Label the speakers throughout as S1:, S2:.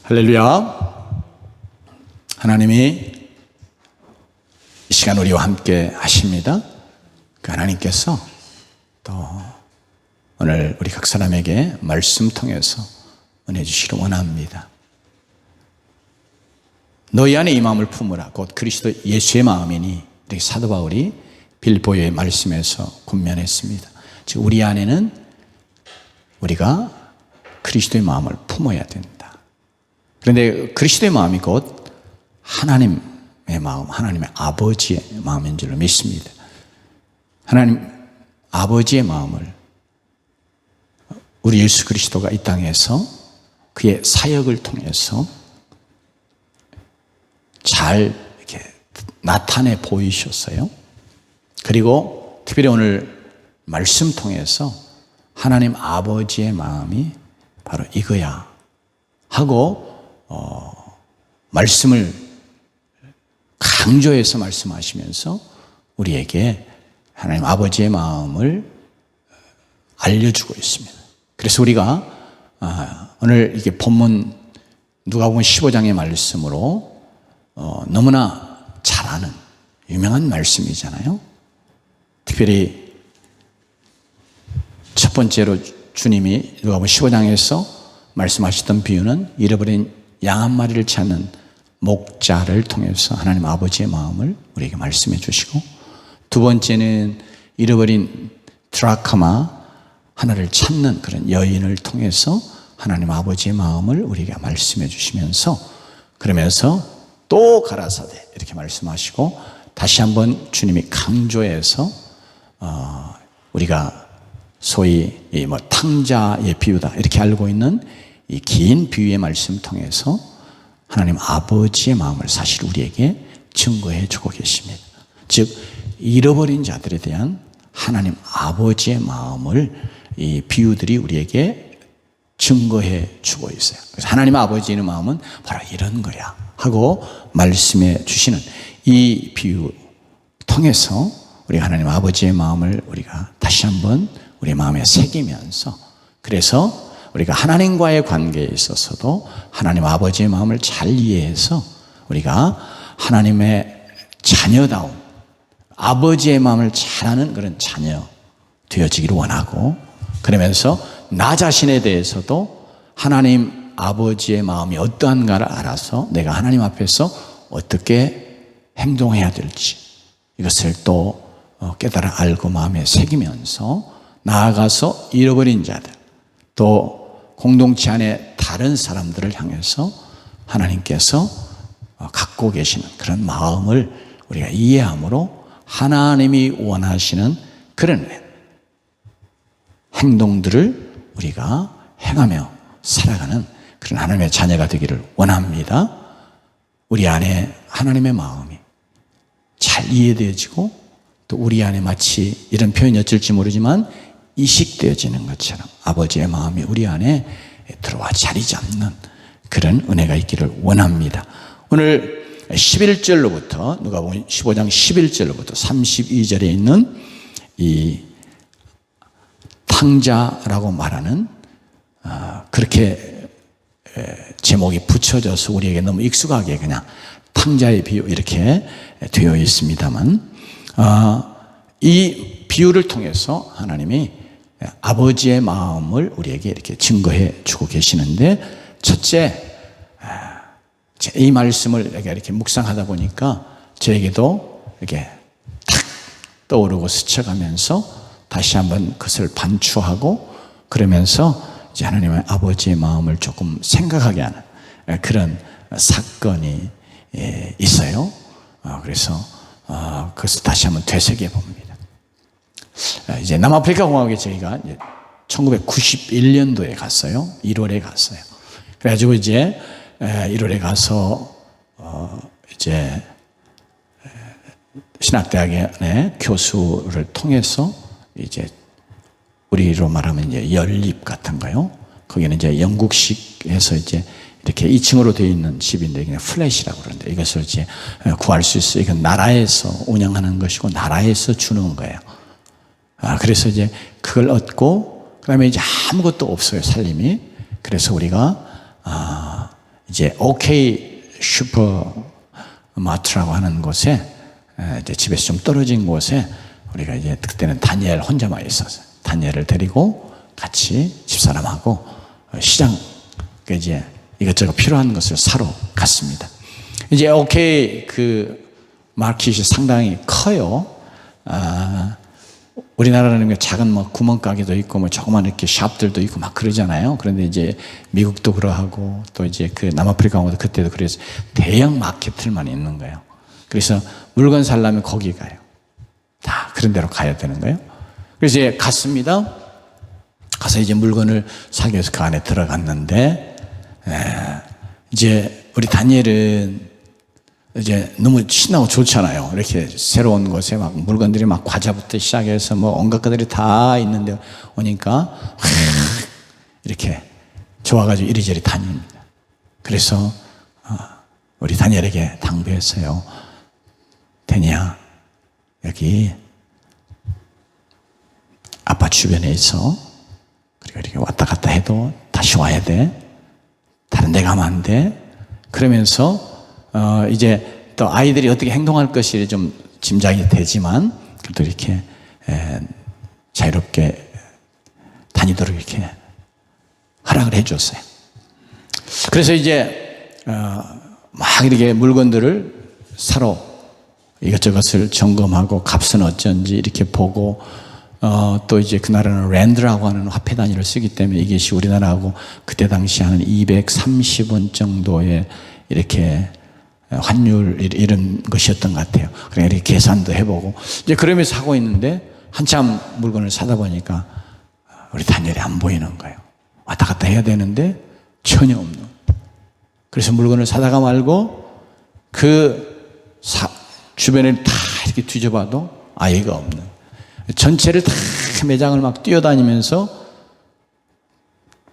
S1: 할렐루야. 하나님이 이 시간 우리와 함께 하십니다. 그 하나님께서 또 오늘 우리 각 사람에게 말씀 통해서 은혜 주시기를 원합니다. 너희 안에 이 마음을 품으라. 곧 그리스도 예수의 마음이니, 이렇게 사도 바울이 빌보의 말씀에서 권면했습니다. 즉 우리 안에는 우리가 그리스도의 마음을 품어야 된다. 그런데 그리스도의 마음이 곧 하나님의 마음, 하나님의 아버지의 마음인 줄로 믿습니다. 하나님 아버지의 마음을 우리 예수 그리스도가 이 땅에서 그의 사역을 통해서 잘 이렇게 나타내 보이셨어요. 그리고 특별히 오늘 말씀 통해서 하나님 아버지의 마음이 바로 이거야 하고 말씀을 강조해서 말씀하시면서 우리에게 하나님 아버지의 마음을 알려주고 있습니다. 그래서 우리가 오늘 이게 본문 누가복음 15장의 말씀으로 너무나 잘 아는 유명한 말씀이잖아요. 특별히 첫 번째로 주님이 누가복음 15장에서 말씀하셨던 비유는 잃어버린 양 한 마리를 찾는 목자를 통해서 하나님 아버지의 마음을 우리에게 말씀해 주시고, 두 번째는 잃어버린 드라크마 하나를 찾는 그런 여인을 통해서 하나님 아버지의 마음을 우리에게 말씀해 주시면서, 그러면서 또 가라사대 이렇게 말씀하시고, 다시 한번 주님이 강조해서 우리가 소위 탕자의 비유다 이렇게 알고 있는 이 긴 비유의 말씀 통해서 하나님 아버지의 마음을 사실 우리에게 증거해 주고 계십니다. 즉 잃어버린 자들에 대한 하나님 아버지의 마음을 이 비유들이 우리에게 증거해 주고 있어요. 그래서 하나님 아버지의 마음은 바로 이런 거야 하고 말씀해 주시는 이 비유 통해서 우리가 하나님 아버지의 마음을 우리가 다시 한번 우리 마음에 새기면서, 그래서 우리가 하나님과의 관계에 있어서도 하나님 아버지의 마음을 잘 이해해서 우리가 하나님의 자녀다운 아버지의 마음을 잘 아는 그런 자녀 되어지기를 원하고, 그러면서 나 자신에 대해서도 하나님 아버지의 마음이 어떠한가를 알아서 내가 하나님 앞에서 어떻게 행동해야 될지 이것을 또 깨달아 알고 마음에 새기면서 나아가서 잃어버린 자들, 또 공동체 안에 다른 사람들을 향해서 하나님께서 갖고 계시는 그런 마음을 우리가 이해함으로 하나님이 원하시는 그런 행동들을 우리가 행하며 살아가는 그런 하나님의 자녀가 되기를 원합니다. 우리 안에 하나님의 마음이 잘 이해되어지고, 또 우리 안에 마치 이런 표현이 어쩔지 모르지만 이식되어지는 것처럼 아버지의 마음이 우리 안에 들어와 자리 잡는 그런 은혜가 있기를 원합니다. 오늘 11절로부터 누가복음 15장 11절로부터 32절에 있는 이 탕자라고 말하는 그렇게 제목이 붙여져서 우리에게 너무 익숙하게 그냥 탕자의 비유 이렇게 되어 있습니다만, 이 비유를 통해서 하나님이 아버지의 마음을 우리에게 이렇게 증거해 주고 계시는데, 첫째, 이 말씀을 이렇게 묵상하다 보니까 저에게도 이렇게 탁 떠오르고 스쳐가면서 다시 한번 그것을 반추하고, 그러면서 이제 하나님의 아버지의 마음을 조금 생각하게 하는 그런 사건이 있어요. 그래서 그것을 다시 한번 되새겨 봅니다. 이제 남아프리카 공화국에 저희가 1991년도에 갔어요. 1월에 갔어요. 그래가지고 이제 1월에 가서 이제 신학대학의 교수를 통해서 이제 우리로 말하면 이제 연립 같은가요? 거기는 이제 영국식에서 이제 이렇게 2층으로 되어 있는 집인데 그냥 플랫이라고 그러는데, 이것을 이제 구할 수 있어요. 이건 나라에서 운영하는 것이고 나라에서 주는 거예요. 그래서 이제 그걸 얻고, 그 다음에 이제 아무것도 없어요, 살림이. 그래서 우리가 이제 OK 슈퍼마트라고 하는 곳에 이제 집에서 좀 떨어진 곳에 우리가 이제 그때는 다니엘 혼자만 있었어요. 다니엘을 데리고 같이 집사람하고 시장 이제 이것저것 필요한 것을 사러 갔습니다. 이제 OK 그 마켓이 상당히 커요. 우리나라는 작은 뭐 구멍가게도 있고 뭐 조그만 이렇게 샵들도 있고 막 그러잖아요. 그런데 이제 미국도 그러하고 또 이제 그 남아프리카도 그때도 그래서 대형 마켓들만 있는 거예요. 그래서 물건 살려면 거기 가요. 다 그런 데로 가야 되는 거예요. 그래서 이제 갔습니다. 가서 이제 물건을 사기 위해서 그 안에 들어갔는데 이제 우리 다니엘은 이제 너무 신나고 좋잖아요. 이렇게 새로운 곳에 막 물건들이 막 과자부터 시작해서 뭐 온갖 것들이 다 있는데 오니까 이렇게 좋아가지고 이리저리 다닙니다. 그래서 우리 다니엘에게 당부했어요. 다니야, 여기 아빠 주변에 있어. 그리고 이렇게 왔다 갔다 해도 다시 와야 돼. 다른 데 가면 안 돼. 그러면서 이제 또 아이들이 어떻게 행동할 것이 좀 짐작이 되지만 그래도 이렇게 자유롭게 다니도록 이렇게 허락을 해줬어요. 그래서 이제 막 이렇게 물건들을 사러 이것저것을 점검하고 값은 어쩐지 이렇게 보고 또 이제 그 나라는 랜드라고 하는 화폐 단위를 쓰기 때문에 이것이 우리나라하고 그때 당시 하는 230원 정도의 이렇게 환율 이런 것이었던 것 같아요. 그래 이렇게 계산도 해보고 이제 그러면서 하고 있는데 한참 물건을 사다 보니까 우리 다니엘이 안 보이는 거예요. 왔다 갔다 해야 되는데 전혀 없는. 그래서 물건을 사다가 말고 주변을 다 이렇게 뒤져봐도 아이가 없는. 전체를 다 매장을 막 뛰어다니면서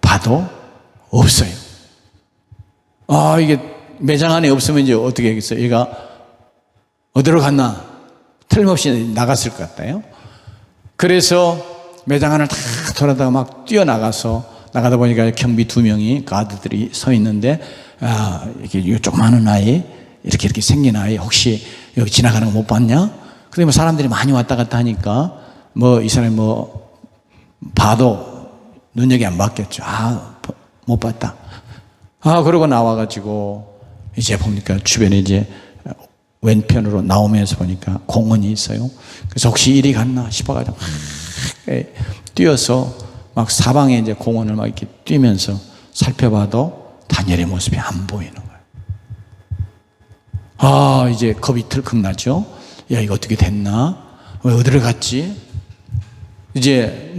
S1: 봐도 없어요. 이게 매장 안에 없으면 이제 어떻게 하겠어요? 얘가 어디로 갔나? 틀림없이 나갔을 것 같아요. 그래서 매장 안을 다 돌아다가 막 나가다 보니까 경비 2명이 가드들이 서 있는데, 이렇게 조그마한 아이, 이렇게 생긴 아이, 혹시 여기 지나가는 거 못 봤냐? 근데 뭐 사람들이 많이 왔다 갔다 하니까, 이 사람이 봐도 눈여겨 안 봤겠죠. 못 봤다. 그러고 나와가지고, 이제 보니까 주변에 이제 왼편으로 나오면서 보니까 공원이 있어요. 그래서 혹시 이리 갔나 싶어가지고 뛰어서 막 사방에 이제 공원을 막 이렇게 뛰면서 살펴봐도 다니엘의 모습이 안 보이는 거예요. 이제 겁이 덜컥 나죠. 야, 이거 어떻게 됐나? 왜 어디를 갔지? 이제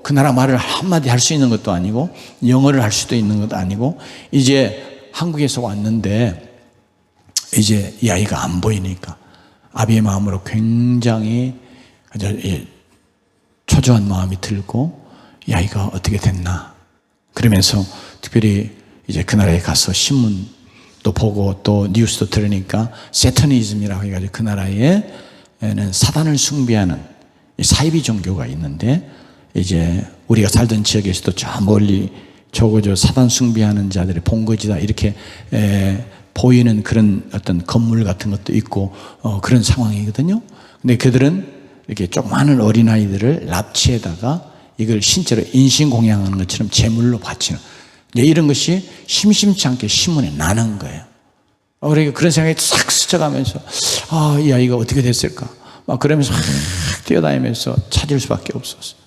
S1: 그 나라 말을 한마디 할 수 있는 것도 아니고 영어를 할 수도 있는 것도 아니고 이제 한국에서 왔는데 이제 이 아이가 안 보이니까 아비의 마음으로 굉장히 초조한 마음이 들고 이 아이가 어떻게 됐나 그러면서 특별히 이제 그 나라에 가서 신문도 보고 또 뉴스도 들으니까 세터니즘이라고 해가지고 그 나라에는 사단을 숭배하는 사이비 종교가 있는데 이제 우리가 살던 지역에서도 저 멀리 저거 사단 숭배하는 자들의 본거지다 이렇게 보이는 그런 어떤 건물 같은 것도 있고 그런 상황이거든요. 근데 그들은 이렇게 조그마한 어린아이들을 납치해다가 이걸 실제로 인신공양하는 것처럼 제물로 바치는 이런 것이 심심치 않게 신문에 나는 거예요. 그러니까 그런 생각이 싹 스쳐가면서 이 아이가 어떻게 됐을까 막 그러면서 막 뛰어다니면서 찾을 수밖에 없었어요.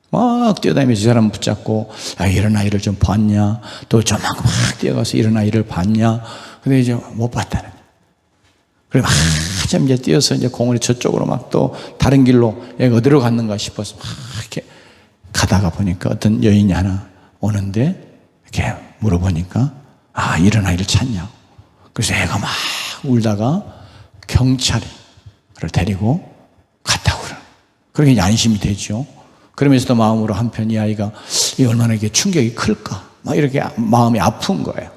S1: 막 뛰어다니면서 이 사람 붙잡고 이런 아이를 좀 봤냐 또 저만큼 막 뛰어가서 이런 아이를 봤냐 근데 이제 못 봤다는 거예요. 그래 막 한참 이제 뛰어서 이제 공원에 저쪽으로 막 또 다른 길로 얘가 어디로 갔는가 싶어서 막 이렇게 가다가 보니까 어떤 여인이 하나 오는데 이렇게 물어보니까 이런 아이를 찾냐고. 그래서 애가 막 울다가 경찰을 데리고 갔다고 그래요. 그러게 안심이 되죠. 그러면서도 마음으로 한편 이 아이가 얼마나 이게 충격이 클까 막 이렇게 마음이 아픈 거예요.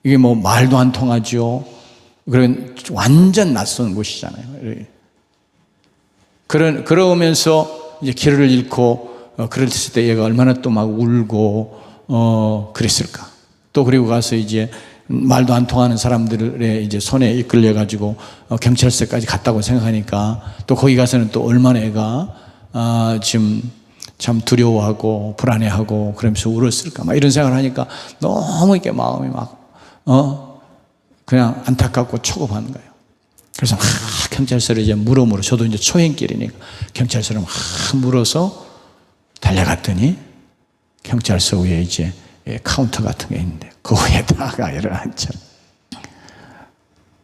S1: 이게 말도 안 통하죠. 그런 완전 낯선 곳이잖아요. 그러면서 이제 길을 잃고 그랬을 때 얘가 얼마나 또 막 울고 그랬을까. 또 그리고 가서 이제 말도 안 통하는 사람들의 이제 손에 이끌려 가지고 경찰서까지 갔다고 생각하니까 또 거기 가서는 또 얼마나 애가 지금 참 두려워하고 불안해하고 그러면서 울었을까 막 이런 생각을 하니까 너무 이렇게 마음이 막 그냥 안타깝고 초급한 거예요. 그래서 막 경찰서를 이제 물어 저도 이제 초행길이니까 경찰서를 막 물어서 달려갔더니 경찰서 위에 이제 카운터 같은 게 있는데 그 위에다가 아이를 앉혀.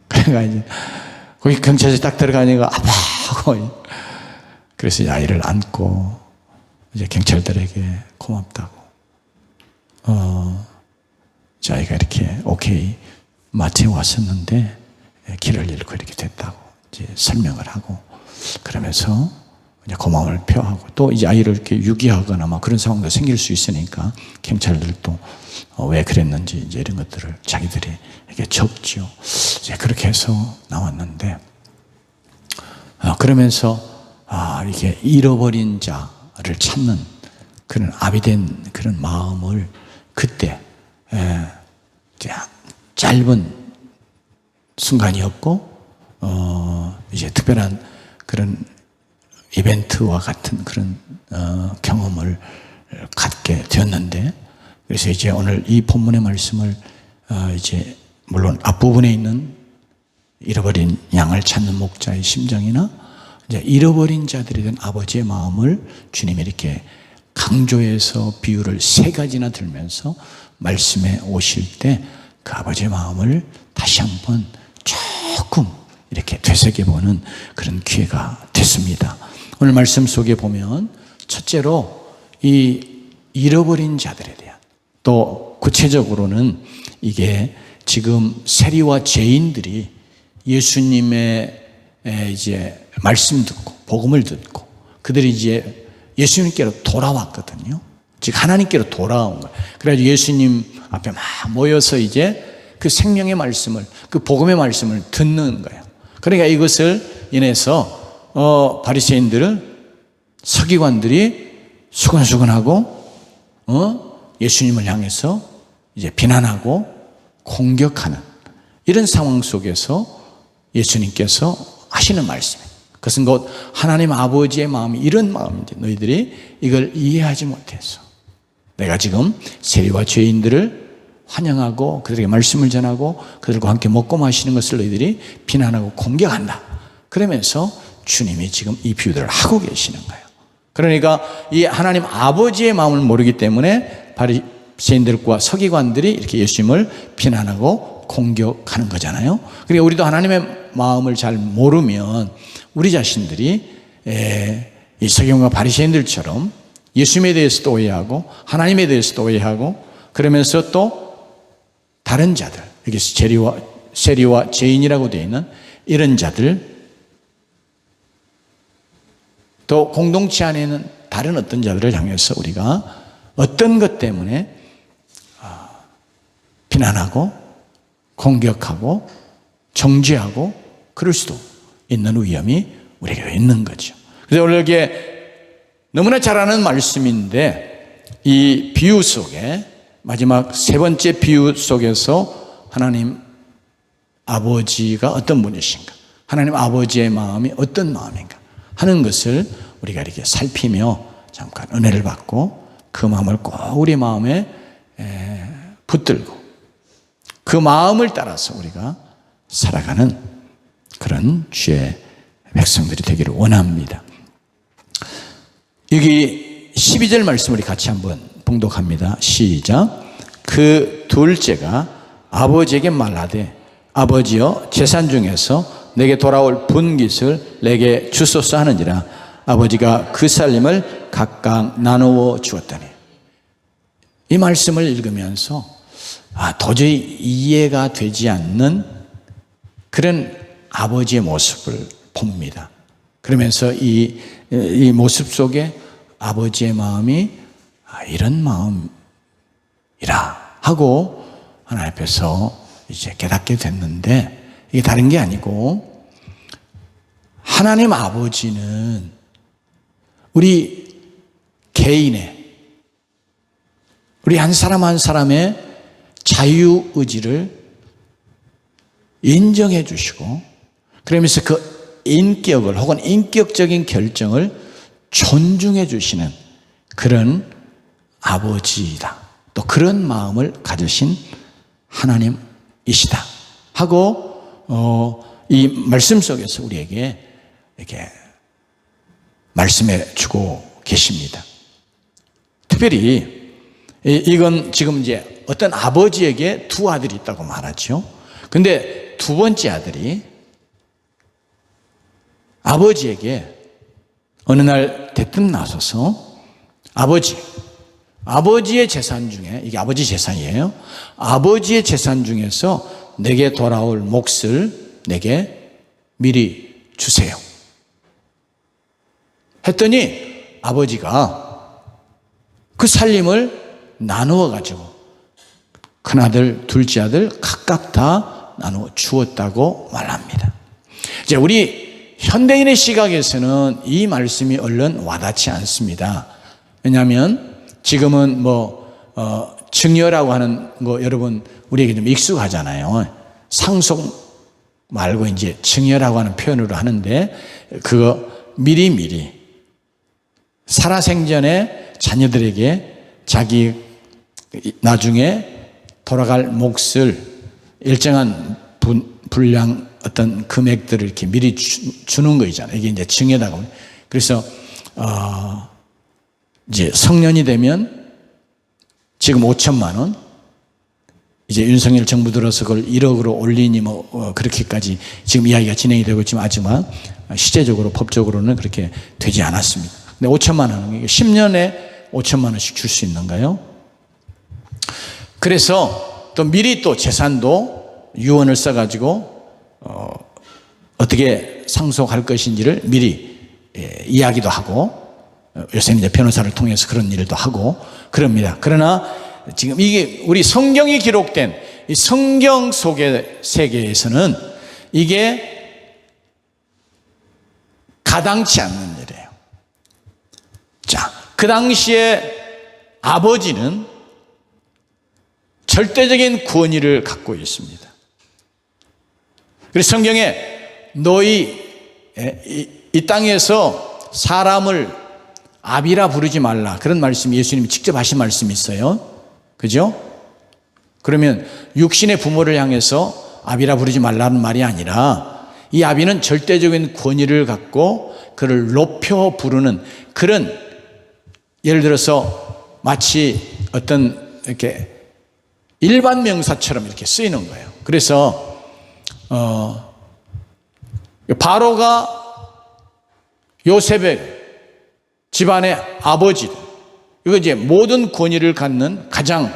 S1: 그러니까 이제 거기 경찰서에 딱 들어가니까 아파하고 그래서 이제 아이를 안고 이제 경찰들에게 고맙다고 자기가 이렇게 오케이 마트에 왔었는데 길을 잃고 이렇게 됐다고 이제 설명을 하고 그러면서 이제 고마움을 표하고 또 이제 아이를 이렇게 유기하거나 막 그런 상황도 생길 수 있으니까 경찰들도 왜 그랬는지 이제 이런 것들을 자기들이 이렇게 적죠. 이제 그렇게 해서 나왔는데 그러면서 이게 잃어버린 자를 찾는 그런 아비된 그런 마음을 그때 짧은 순간이었고 이제 특별한 그런 이벤트와 같은 그런 경험을 갖게 되었는데 그래서 이제 오늘 이 본문의 말씀을 이제 물론 앞부분에 있는 잃어버린 양을 찾는 목자의 심정이나 이제 잃어버린 자들에 대한 아버지의 마음을 주님이 이렇게 강조해서 비유를 3가지나 들면서 말씀에 오실 때 그 아버지의 마음을 다시 한번 조금 이렇게 되새겨보는 그런 기회가 됐습니다. 오늘 말씀 속에 보면 첫째로 이 잃어버린 자들에 대한 또 구체적으로는 이게 지금 세리와 죄인들이 예수님의 이제 말씀 듣고 복음을 듣고 그들이 이제 예수님께로 돌아왔거든요. 즉 하나님께로 돌아온 거예요. 그래가지고 예수님 앞에 막 모여서 이제 그 생명의 말씀을 그 복음의 말씀을 듣는 거예요. 그러니까 이것을 인해서 바리새인들은 서기관들이 수근수근하고 예수님을 향해서 이제 비난하고 공격하는 이런 상황 속에서 예수님께서 하시는 말씀이에요. 그것은 곧 하나님 아버지의 마음이 이런 마음인데 너희들이 이걸 이해하지 못해서 내가 지금 세리와 죄인들을 환영하고 그들에게 말씀을 전하고 그들과 함께 먹고 마시는 것을 너희들이 비난하고 공격한다. 그러면서 주님이 지금 이 비유들을 하고 계시는 거예요. 그러니까 이 하나님 아버지의 마음을 모르기 때문에 바리새인들과 서기관들이 이렇게 예수님을 비난하고 공격하는 거잖아요. 그러니까 우리도 하나님의 마음을 잘 모르면 우리 자신들이 이 서기관과 바리새인들처럼 예수님에 대해서도 오해하고 하나님에 대해서도 오해하고 그러면서 또 다른 자들 여기서 세리와 죄인이라고 되어 있는 이런 자들 또 공동체 안에 있는 다른 어떤 자들을 향해서 우리가 어떤 것 때문에 비난하고 공격하고 정죄하고 그럴 수도 있는 위험이 우리에게 있는 거죠. 그래서 오늘 이게 너무나 잘 아는 말씀인데 이 비유 속에 마지막 3번째 비유 속에서 하나님 아버지가 어떤 분이신가 하나님 아버지의 마음이 어떤 마음인가 하는 것을 우리가 이렇게 살피며 잠깐 은혜를 받고 그 마음을 꼭 우리 마음에 붙들고 그 마음을 따라서 우리가 살아가는 그런 주의 백성들이 되기를 원합니다. 여기 12절 말씀 우리 같이 한번 봉독합니다. 시작. 그 둘째가 아버지에게 말하되 아버지여 재산 중에서 내게 돌아올 분깃을 내게 주소서 하는지라 아버지가 그 살림을 각각 나누어 주었더니 이 말씀을 읽으면서 도저히 이해가 되지 않는 그런 아버지의 모습을 봅니다. 그러면서 이 모습 속에 아버지의 마음이 이런 마음이라 하고 하나님 앞에서 이제 깨닫게 됐는데 이게 다른 게 아니고 하나님 아버지는 우리 개인의 우리 한 사람 한 사람의 자유의지를 인정해 주시고, 그러면서 그 인격을 혹은 인격적인 결정을 존중해 주시는 그런 아버지이다. 또 그런 마음을 가지신 하나님이시다 하고 이 말씀 속에서 우리에게 이렇게 말씀해 주고 계십니다. 특별히 이건 지금 이제 어떤 아버지에게 두 아들이 있다고 말하죠. 근데 두 번째 아들이 아버지에게 어느 날 대뜸 나서서 아버지의 재산 중에, 이게 아버지 재산이에요. 아버지의 재산 중에서 내게 돌아올 몫을 내게 미리 주세요 했더니 아버지가 그 살림을 나누어 가지고 큰아들, 둘째 아들 각각 다 나누어 주었다고 말합니다. 이제 우리 현대인의 시각에서는 이 말씀이 얼른 와닿지 않습니다. 왜냐하면 지금은 증여라고 하는 거 여러분 우리에게 좀 익숙하잖아요. 상속 말고 이제 증여라고 하는 표현으로 하는데, 그거 미리미리 살아생전에 자녀들에게 자기 나중에 돌아갈 몫을 일정한 분량 어떤 금액들을 이렇게 미리 주는 거 있잖아요. 이게 이제 증여라고. 그래서 이제 성년이 되면 지금 5천만 원, 이제 윤석열 정부 들어서 그걸 1억으로 올리니 그렇게까지 지금 이야기가 진행이 되고 있지만 하지만 실제적으로 법적으로는 그렇게 되지 않았습니다. 근데 5천만 원은 10년에 5천만 원씩 줄 수 있는가요? 그래서 또 미리 또 재산도 유언을 써가지고 어떻게 상속할 것인지를 미리 이야기도 하고, 요새는 이제 변호사를 통해서 그런 일도 하고 그럽니다. 그러나 지금 이게 우리 성경이 기록된 이 성경 속의 세계에서는 이게 가당치 않는 일이에요. 자, 그 당시에 아버지는 절대적인 권위를 갖고 있습니다. 그래서 성경에 너희 이 땅에서 사람을 아비라 부르지 말라, 그런 말씀이 예수님이 직접 하신 말씀이 있어요. 그죠? 그러면 육신의 부모를 향해서 아비라 부르지 말라는 말이 아니라 이 아비는 절대적인 권위를 갖고 그를 높여 부르는 그런, 예를 들어서 마치 어떤 이렇게 일반 명사처럼 이렇게 쓰이는 거예요. 그래서 바로가 요셉의 집안의 아버지, 이거 이제 모든 권위를 갖는 가장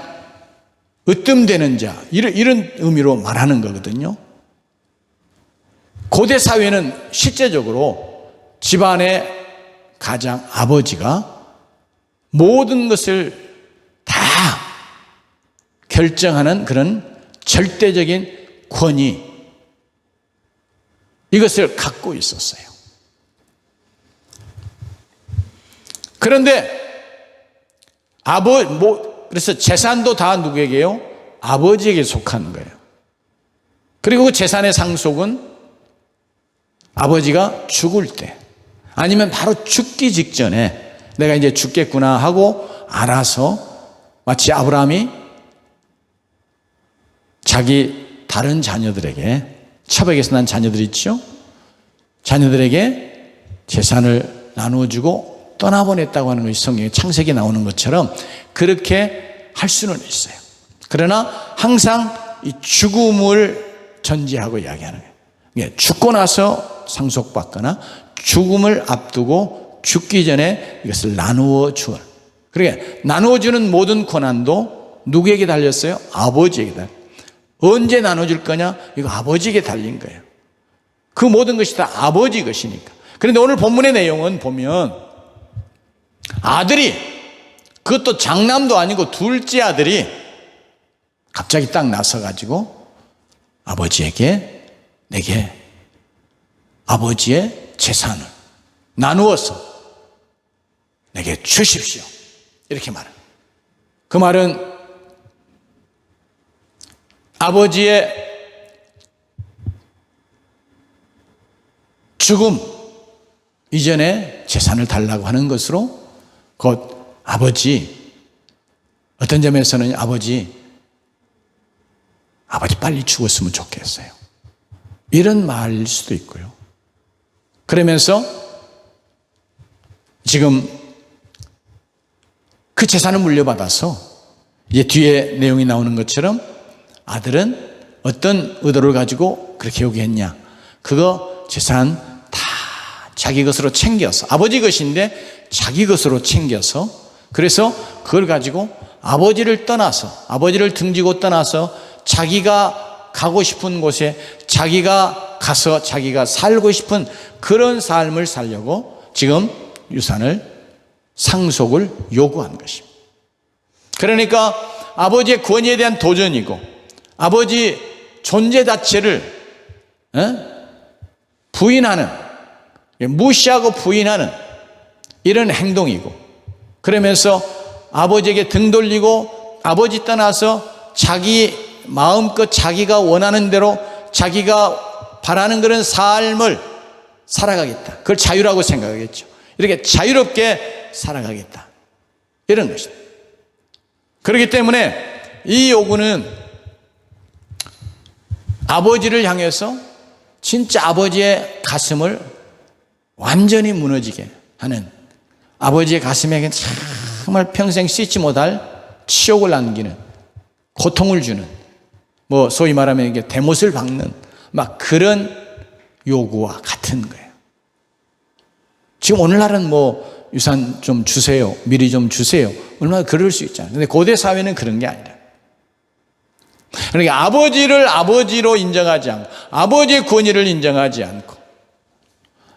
S1: 으뜸되는 자, 이런 의미로 말하는 거거든요. 고대 사회는 실제적으로 집안의 가장 아버지가 모든 것을 다 결정하는 그런 절대적인 권위, 이것을 갖고 있었어요. 그런데 그래서 재산도 다 누구에게요? 아버지에게 속하는 거예요. 그리고 그 재산의 상속은 아버지가 죽을 때, 아니면 바로 죽기 직전에 내가 이제 죽겠구나 하고 알아서, 마치 아브라함이 자기 다른 자녀들에게, 차벽에서 난 자녀들 있죠? 자녀들에게 재산을 나누어주고 떠나보냈다고 하는 것이 성경에 창세기에 나오는 것처럼 그렇게 할 수는 있어요. 그러나 항상 이 죽음을 전제하고 이야기하는 거예요. 죽고 나서 상속받거나 죽음을 앞두고 죽기 전에 이것을 나누어 주어. 그러니까 나누어 주는 모든 권한도 누구에게 달렸어요? 아버지에게 달렸어요. 언제 나눠줄 거냐? 이거 아버지에게 달린 거예요. 그 모든 것이 다 아버지 것이니까. 그런데 오늘 본문의 내용은 보면 아들이, 그것도 장남도 아니고 둘째 아들이 갑자기 딱 나서가지고 아버지에게, 내게 아버지의 재산을 나누어서 내게 주십시오, 이렇게 말해요. 그 말은 아버지의 죽음 이전에 재산을 달라고 하는 것으로 곧 아버지, 어떤 점에서는 아버지 빨리 죽었으면 좋겠어요, 이런 말일 수도 있고요. 그러면서 지금 그 재산을 물려받아서 이제 뒤에 내용이 나오는 것처럼 아들은 어떤 의도를 가지고 그렇게 요구했냐, 그거 재산 다 자기 것으로 챙겨서, 아버지 것인데 자기 것으로 챙겨서, 그래서 그걸 가지고 아버지를 떠나서, 아버지를 등지고 떠나서 자기가 가고 싶은 곳에 자기가 가서 자기가 살고 싶은 그런 삶을 살려고 지금 유산을, 상속을 요구한 것입니다. 그러니까 아버지의 권위에 대한 도전이고 아버지 존재 자체를 부인하는, 무시하고 부인하는 이런 행동이고, 그러면서 아버지에게 등 돌리고 아버지 떠나서 자기 마음껏 자기가 원하는 대로 자기가 바라는 그런 삶을 살아가겠다, 그걸 자유라고 생각하겠죠. 이렇게 자유롭게 살아가겠다, 이런 것입니다. 그렇기 때문에 이 요구는 아버지를 향해서 진짜 아버지의 가슴을 완전히 무너지게 하는, 아버지의 가슴에게 정말 평생 씻지 못할 치욕을 남기는, 고통을 주는, 뭐 소위 말하면 이게 대못을 박는 막 그런 요구와 같은 거예요. 지금 오늘날은 뭐 유산 좀 주세요, 미리 좀 주세요, 얼마나 그럴 수 있잖아요. 근데 고대 사회는 그런 게 아니라, 그러니까 아버지를 아버지로 인정하지 않고 아버지의 권위를 인정하지 않고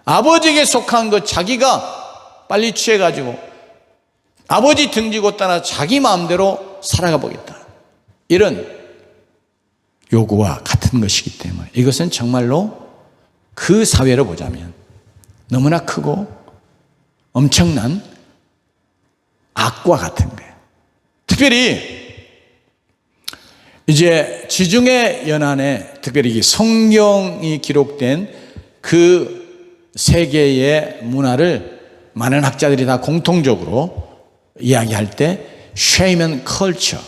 S1: 아버지에게 속한 것 자기가 빨리 취해가지고 아버지 등지고 떠나 자기 마음대로 살아가 보겠다, 이런 요구와 같은 것이기 때문에 이것은 정말로 그 사회로 보자면 너무나 크고 엄청난 악과 같은 거예요. 특별히 이제 지중해 연안에, 특별히 성경이 기록된 그 세계의 문화를 많은 학자들이 다 공통적으로 이야기할 때 shame and culture,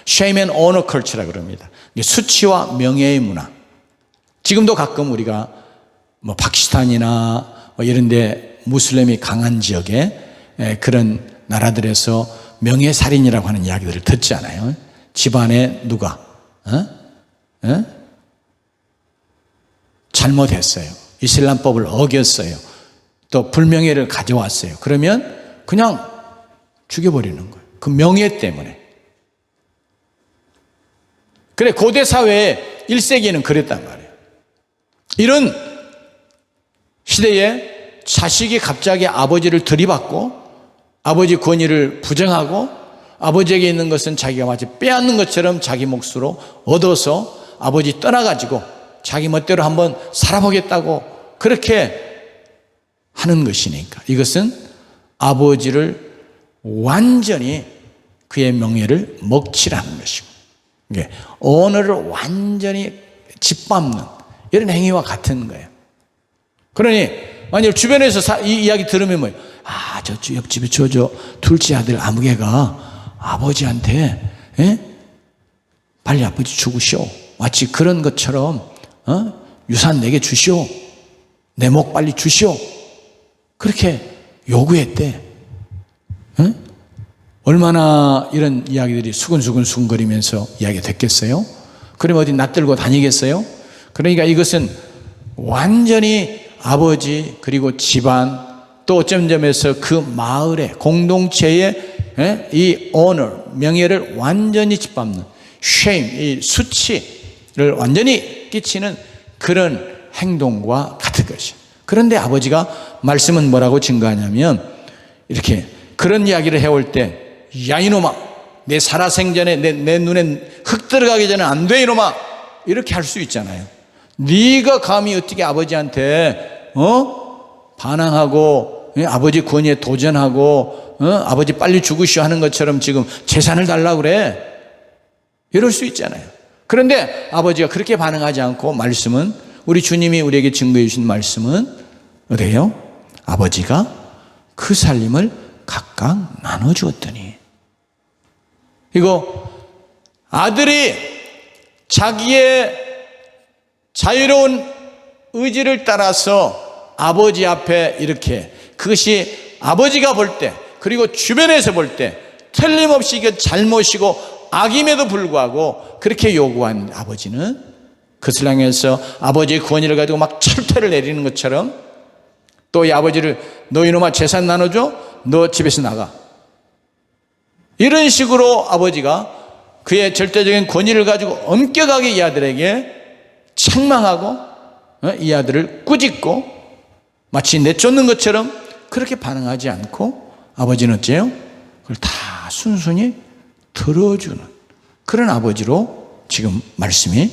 S1: shame and honor culture라고 그럽니다. 수치와 명예의 문화. 지금도 가끔 우리가 뭐 파키스탄이나 뭐 이런 데 무슬림이 강한 지역에 그런 나라들에서 명예살인이라고 하는 이야기들을 듣지 않아요? 집안에 누가 잘못했어요, 이슬람법을 어겼어요, 또 불명예를 가져왔어요, 그러면 그냥 죽여버리는 거예요. 그 명예 때문에. 그래, 고대 사회에 1세기에는 그랬단 말이에요. 이런 시대에 자식이 갑자기 아버지를 들이받고 아버지 권위를 부정하고 아버지에게 있는 것은 자기가 마치 빼앗는 것처럼 자기 몫으로 얻어서 아버지 떠나가지고 자기 멋대로 한번 살아보겠다고 그렇게 하는 것이니까 이것은 아버지를 완전히 그의 명예를 먹칠하는 것이고, 언어를 완전히 짓밟는 이런 행위와 같은 거예요. 그러니 만약 주변에서 이 이야기 들으면 뭐예요? 아, 저 옆집에 저 둘째 아들 아무개가 아버지한테 빨리 아버지 죽으시오, 마치 그런 것처럼 유산 내게 주시오, 내 목 빨리 주시오, 그렇게 요구했대. 얼마나 이런 이야기들이 수근수근거리면서 이야기가 됐겠어요? 그럼 어디 낯들고 다니겠어요? 그러니까 이것은 완전히 아버지 그리고 집안 또 어떤 점에서 그 마을의 공동체의 이 honor, 명예를 완전히 짓밟는 shame, 이 수치를 완전히 끼치는 그런 행동과 같은 것이에요. 그런데 아버지가 말씀은 뭐라고 증거하냐면 이렇게 그런 이야기를 해올 때, 야 이놈아, 내 살아생전에 내 눈에 흙 들어가기 전에 안 돼 이놈아, 이렇게 할 수 있잖아요. 네가 감히 어떻게 아버지한테 반항하고 아버지 권위에 도전하고 아버지 빨리 죽으시오 하는 것처럼 지금 재산을 달라고 그래, 이럴 수 있잖아요. 그런데 아버지가 그렇게 반응하지 않고 말씀은, 우리 주님이 우리에게 증거해 주신 말씀은 어때요? 아버지가 그 살림을 각각 나눠주었더니, 이거 아들이 자기의 자유로운 의지를 따라서 아버지 앞에 이렇게, 그것이 아버지가 볼 때, 그리고 주변에서 볼 때 틀림없이 이게 잘못이고 악임에도 불구하고 그렇게 요구한 아버지는, 그것을 향해서 아버지의 권위를 가지고 막 철퇴를 내리는 것처럼, 또 이 아버지를 너 이놈아 재산 나눠줘, 너 집에서 나가, 이런 식으로 아버지가 그의 절대적인 권위를 가지고 엄격하게 이 아들에게 책망하고 이 아들을 꾸짖고 마치 내쫓는 것처럼 그렇게 반응하지 않고, 아버지는 어째요? 그걸 다 순순히 들어주는 그런 아버지로 지금 말씀이,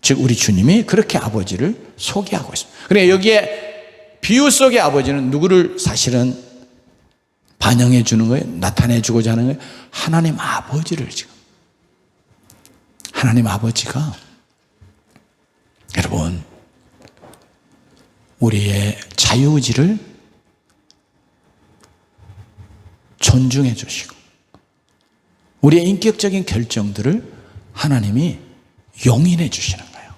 S1: 즉 우리 주님이 그렇게 아버지를 소개하고 있습니다. 그러니까 여기에 비유 속의 아버지는 누구를 사실은 반영해 주는 거예요? 나타내 주고자 하는 거예요? 하나님 아버지를. 지금 하나님 아버지가, 여러분, 우리의 자유의지를 존중해 주시고 우리의 인격적인 결정들을 하나님이 용인해 주시는 거예요.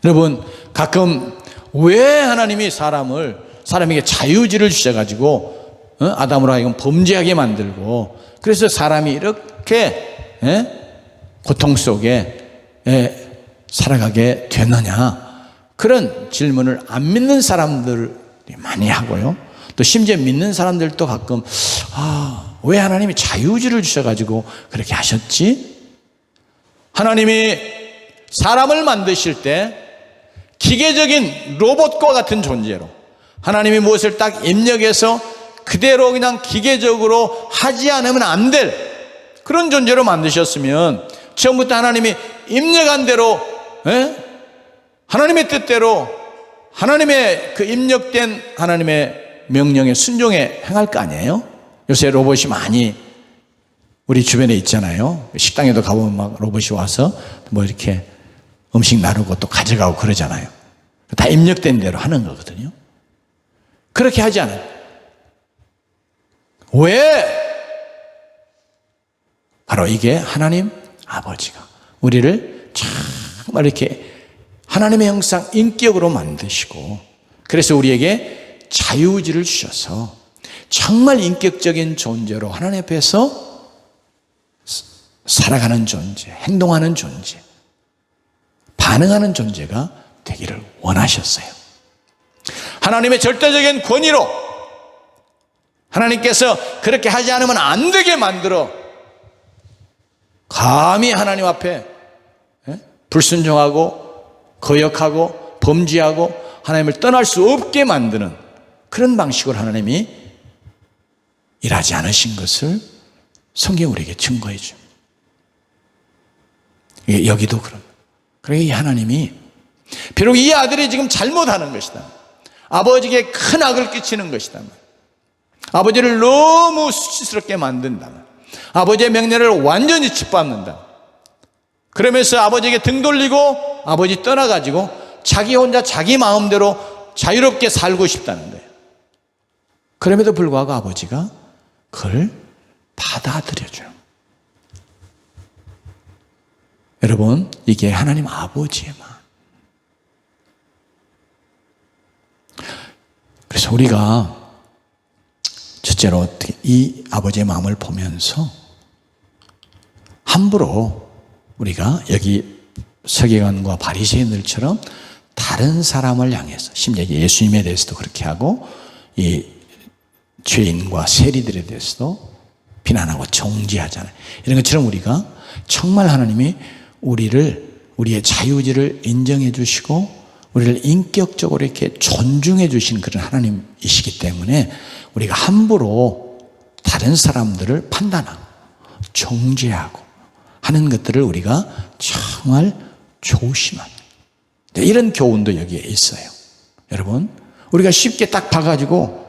S1: 여러분, 가끔 왜 하나님이 사람에게 자유의지를 주셔가지고 아담으로 하여금 범죄하게 만들고, 그래서 사람이 이렇게 고통 속에 살아가게 되느냐, 그런 질문을 안 믿는 사람들이 많이 하고요. 또 심지어 믿는 사람들도 가끔 왜 하나님이 자유의지를 주셔가지고 그렇게 하셨지? 하나님이 사람을 만드실 때 기계적인 로봇과 같은 존재로, 하나님이 무엇을 딱 입력해서 그대로 그냥 기계적으로 하지 않으면 안 될 그런 존재로 만드셨으면, 처음부터 하나님이 입력한 대로, 하나님의 뜻대로, 하나님의 그 입력된 하나님의 명령에 순종해 행할 거 아니에요? 요새 로봇이 많이 우리 주변에 있잖아요. 식당에도 가보면 막 로봇이 와서 뭐 이렇게 음식 나르고 또 가져가고 그러잖아요. 다 입력된 대로 하는 거거든요. 그렇게 하지 않아요. 왜? 바로 이게 하나님 아버지가 우리를 정말 이렇게 하나님의 형상, 인격으로 만드시고, 그래서 우리에게 자유의지를 주셔서 정말 인격적인 존재로 하나님 앞에서 살아가는 존재, 행동하는 존재, 반응하는 존재가 되기를 원하셨어요. 하나님의 절대적인 권위로 하나님께서 그렇게 하지 않으면 안 되게 만들어 감히 하나님 앞에 불순종하고 거역하고 범죄하고 하나님을 떠날 수 없게 만드는 그런 방식으로 하나님이 일하지 않으신 것을 성경이 우리에게 증거해 줍니다. 여기도 그런. 그러니까 이 하나님이 비록 이 아들이 지금 잘못하는 것이다, 아버지에게 큰 악을 끼치는 것이다, 아버지를 너무 수치스럽게 만든다, 아버지의 명령을 완전히 짓밟는다, 그러면서 아버지에게 등 돌리고 아버지 떠나가지고 자기 혼자 자기 마음대로 자유롭게 살고 싶다는 거예요. 그럼에도 불구하고 아버지가 그걸 받아들여줘요. 여러분, 이게 하나님 아버지의 마음. 그래서 우리가 첫째로 어떻게 이 아버지의 마음을 보면서 함부로 우리가 여기 서기관과 바리새인들처럼 다른 사람을 향해서, 심지어 예수님에 대해서도 그렇게 하고 이 죄인과 세리들에 대해서도 비난하고 정죄하잖아요. 이런 것처럼 우리가 정말 하나님이 우리의 자유의지를 인정해 주시고 우리를 인격적으로 이렇게 존중해 주시는 그런 하나님이시기 때문에 우리가 함부로 다른 사람들을 판단하고 정죄하고 하는 것들을 우리가 정말 조심합니다. 이런 교훈도 여기에 있어요. 여러분, 우리가 쉽게 딱 봐가지고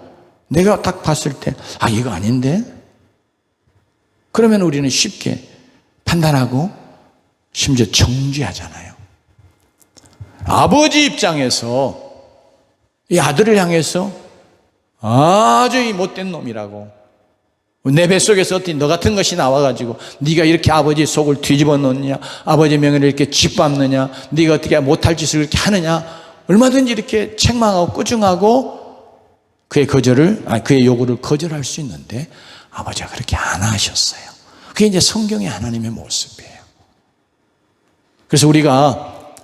S1: 내가 딱 봤을 때 이거 아닌데? 그러면 우리는 쉽게 판단하고 심지어 정죄하잖아요. 아버지 입장에서 이 아들을 향해서 아주 이 못된 놈이라고, 내 뱃속에서 어떻게 너 같은 것이 나와가지고 네가 이렇게 아버지 속을 뒤집어 놓느냐, 아버지 명예를 이렇게 짓밟느냐, 네가 어떻게 못할 짓을 이렇게 하느냐, 얼마든지 이렇게 책망하고 꾸중하고 그의 요구를 거절할 수 있는데 아버지가 그렇게 안 하셨어요. 그게 이제 성경의 하나님의 모습이에요. 그래서 우리가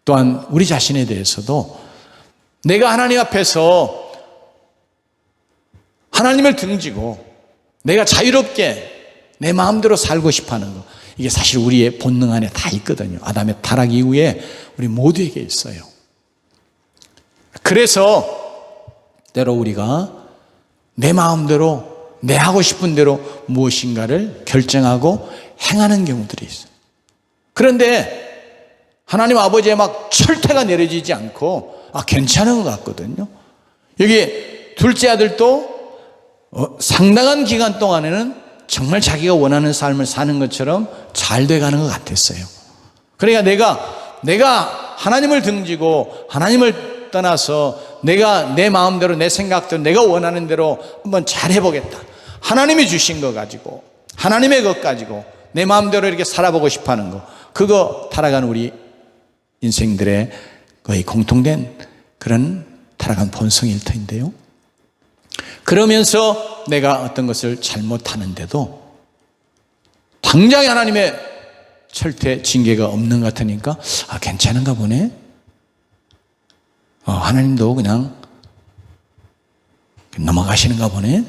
S1: 또한 우리 자신에 대해서도 내가 하나님 앞에서 하나님을 등지고 내가 자유롭게 내 마음대로 살고 싶어하는 거, 이게 사실 우리의 본능 안에 다 있거든요. 아담의 타락 이후에 우리 모두에게 있어요. 그래서 때로 우리가 내 마음대로 내 하고 싶은 대로 무엇인가를 결정하고 행하는 경우들이 있어요. 그런데 하나님 아버지의 막 철퇴가 내려지지 않고 괜찮은 것 같거든요. 여기 둘째 아들도 상당한 기간 동안에는 정말 자기가 원하는 삶을 사는 것처럼 잘 돼가는 것 같았어요. 그러니까 내가 하나님을 등지고 하나님을 떠나서 내가 내 마음대로 내 생각대로 내가 원하는 대로 한번 잘 해보겠다. 하나님이 주신 거 가지고, 하나님의 것 가지고 내 마음대로 이렇게 살아보고 싶어하는 거, 그거 타락한 우리 인생들의 거의 공통된 그런 타락한 본성일 터인데요. 그러면서 내가 어떤 것을 잘못하는데도 당장에 하나님의 철퇴 징계가 없는 것 같으니까 괜찮은가 보네. 하나님도 그냥 넘어가시는가 보네.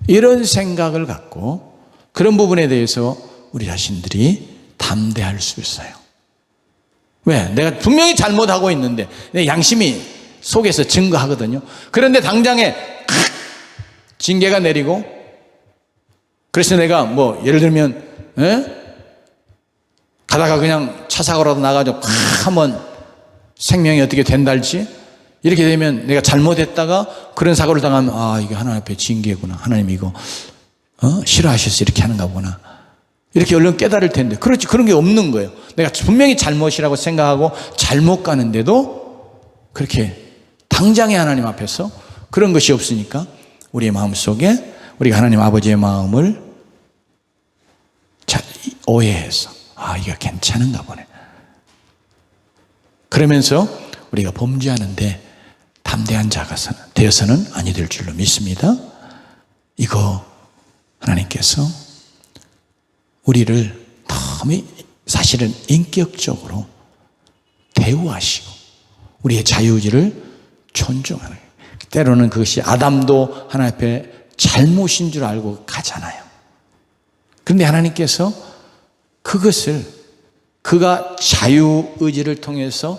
S1: 이런 생각을 갖고 그런 부분에 대해서 우리 자신들이 담대할 수 있어요. 왜? 내가 분명히 잘못하고 있는데 내 양심이 속에서 증거하거든요. 그런데 당장에 징계가 내리고, 그래서 내가 예를 들면 가다가 그냥 차 사고라도 나가지고 한번 생명이 어떻게 된달지, 이렇게 되면 내가 잘못했다가 그런 사고를 당하면 이게 하나님 앞에 징계구나, 하나님 이거 싫어하셔서 이렇게 하는가 보나, 이렇게 얼른 깨달을 텐데, 그렇지, 그런 게 없는 거예요. 내가 분명히 잘못이라고 생각하고 잘못 가는데도 그렇게 당장에 하나님 앞에서 그런 것이 없으니까 우리의 마음속에 우리가 하나님 아버지의 마음을 오해해서 이거 괜찮은가 보네, 그러면서 우리가 범죄하는데 담대한 자가 되어서는 아니 될 줄로 믿습니다. 이거 하나님께서 우리를 너무 사실은 인격적으로 대우하시고 우리의 자유의지를 존중하는 거예요. 때로는 그것이 아담도 하나님 앞에 잘못인 줄 알고 가잖아요. 그런데 하나님께서 그것을 그가 자유의지를 통해서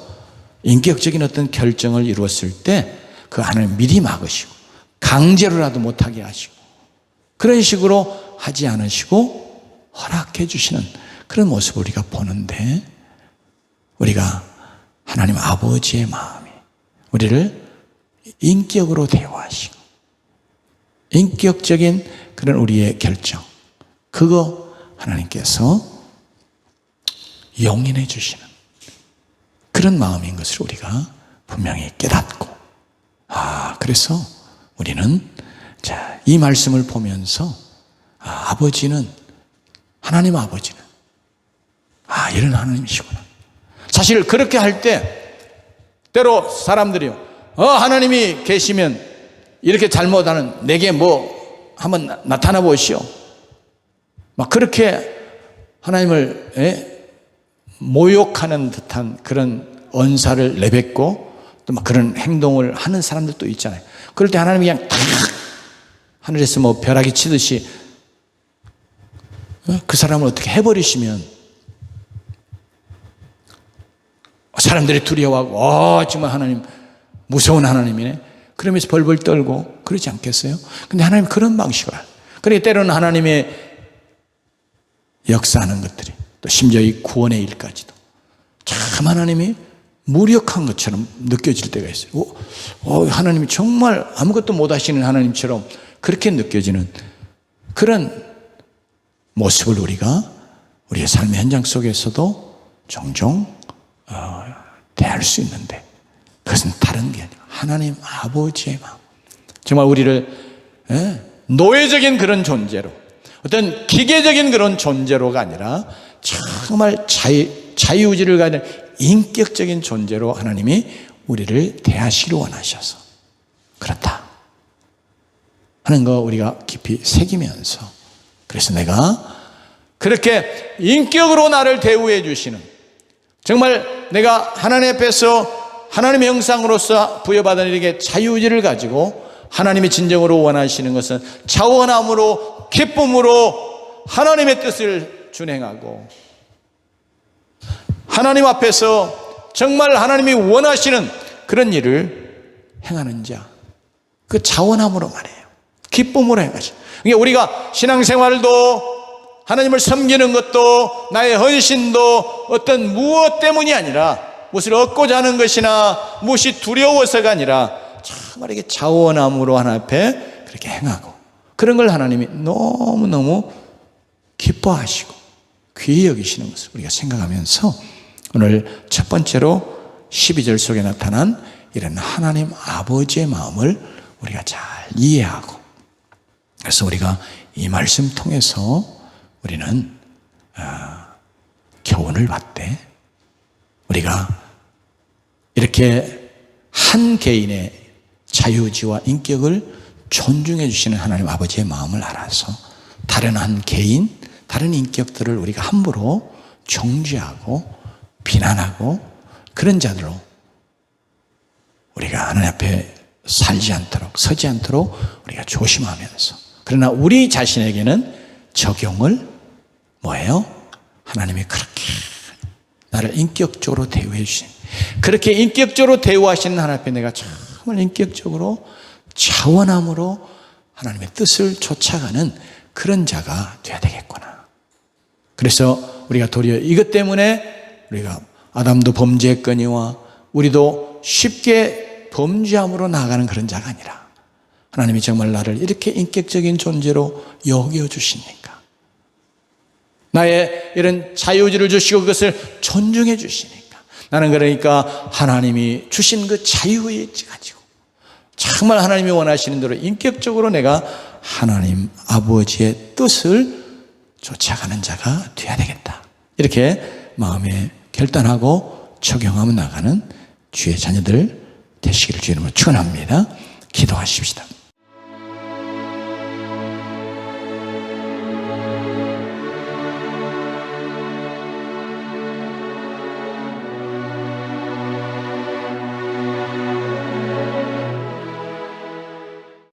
S1: 인격적인 어떤 결정을 이루었을 때 그 하나님 미리 막으시고 강제로라도 못하게 하시고 그런 식으로 하지 않으시고 허락해 주시는 그런 모습을 우리가 보는데, 우리가 하나님 아버지의 마음이 우리를 인격으로 대화하시고 인격적인 그런 우리의 결정, 그거 하나님께서 용인해 주시는 그런 마음인 것을 우리가 분명히 깨닫고, 그래서 우리는 이 말씀을 보면서 아버지는, 하나님 아버지는 이런 하나님이시구나. 사실 그렇게 할 때 때로 사람들이요, 하나님이 계시면 이렇게 잘못하는 내게 한번 나타나 보시오, 막 그렇게 하나님을 모욕하는 듯한 그런 언사를 내뱉고 또 막 그런 행동을 하는 사람들도 있잖아요. 그럴 때 하나님이 그냥 탁 하늘에서 벼락이 치듯이 그 사람을 어떻게 해버리시면 사람들이 두려워하고 정말 하나님 무서운 하나님이네, 그러면서 벌벌 떨고 그러지 않겠어요? 근데 하나님 그런 방식을, 그러니까 때로는 하나님의 역사하는 것들이 또 심지어 이 구원의 일까지도 참 하나님이 무력한 것처럼 느껴질 때가 있어요. 하나님이 정말 아무것도 못하시는 하나님처럼 그렇게 느껴지는 그런 모습을 우리가 우리의 삶의 현장 속에서도 종종 대할 수 있는데, 그것은 다른 게 아니고 하나님 아버지의 마음, 정말 우리를 노예적인 그런 존재로, 어떤 기계적인 그런 존재로가 아니라 정말 자유의지를 가진 인격적인 존재로 하나님이 우리를 대하시려 원하셔서 그렇다 하는 거 우리가 깊이 새기면서, 그래서 내가 그렇게 인격으로 나를 대우해 주시는, 정말 내가 하나님 앞에서 하나님의 형상으로서 부여받은 이렇게 자유의지를 가지고 하나님이 진정으로 원하시는 것은 자원함으로, 기쁨으로 하나님의 뜻을 준행하고, 하나님 앞에서 정말 하나님이 원하시는 그런 일을 행하는 자, 그 자원함으로 말해요. 기쁨으로 행하시. 그러니까 우리가 신앙생활도 하나님을 섬기는 것도 나의 헌신도 어떤 무엇 때문이 아니라, 무엇을 얻고자 하는 것이나 무엇이 두려워서가 아니라 정말 이게 자원함으로 하나님 앞에 그렇게 행하고, 그런 걸 하나님이 너무너무 기뻐하시고 귀히 여기시는 것을 우리가 생각하면서 오늘 첫 번째로 12절 속에 나타난 이런 하나님 아버지의 마음을 우리가 잘 이해하고, 그래서 우리가 이 말씀 통해서 우리는 교훈을 받되, 우리가 이렇게 한 개인의 자유의지와 인격을 존중해 주시는 하나님 아버지의 마음을 알아서 다른 한 개인, 다른 인격들을 우리가 함부로 정죄하고 비난하고 그런 자들로 우리가 하나님 앞에 살지 않도록, 서지 않도록 우리가 조심하면서, 그러나 우리 자신에게는 적용을 뭐예요? 하나님이 그렇게 나를 인격적으로 대우해 주신, 그렇게 인격적으로 대우하시는 하나님 앞에 내가 정말 인격적으로 자원함으로 하나님의 뜻을 쫓아가는 그런 자가 되어야 되겠구나. 그래서 우리가 도리어 이것 때문에 우리가 아담도 범죄했거니와 우리도 쉽게 범죄함으로 나아가는 그런 자가 아니라, 하나님이 정말 나를 이렇게 인격적인 존재로 여겨주시니까, 나의 이런 자유의지를 주시고 그것을 존중해 주시니까, 나는 그러니까 하나님이 주신 그 자유의지 가지고 정말 하나님이 원하시는 대로 인격적으로 내가 하나님 아버지의 뜻을 쫓아가는 자가 되어야 되겠다, 이렇게 마음에 결단하고 적용하며 나가는 주의 자녀들 되시기를 주님으로 축원합니다. 기도하십시다.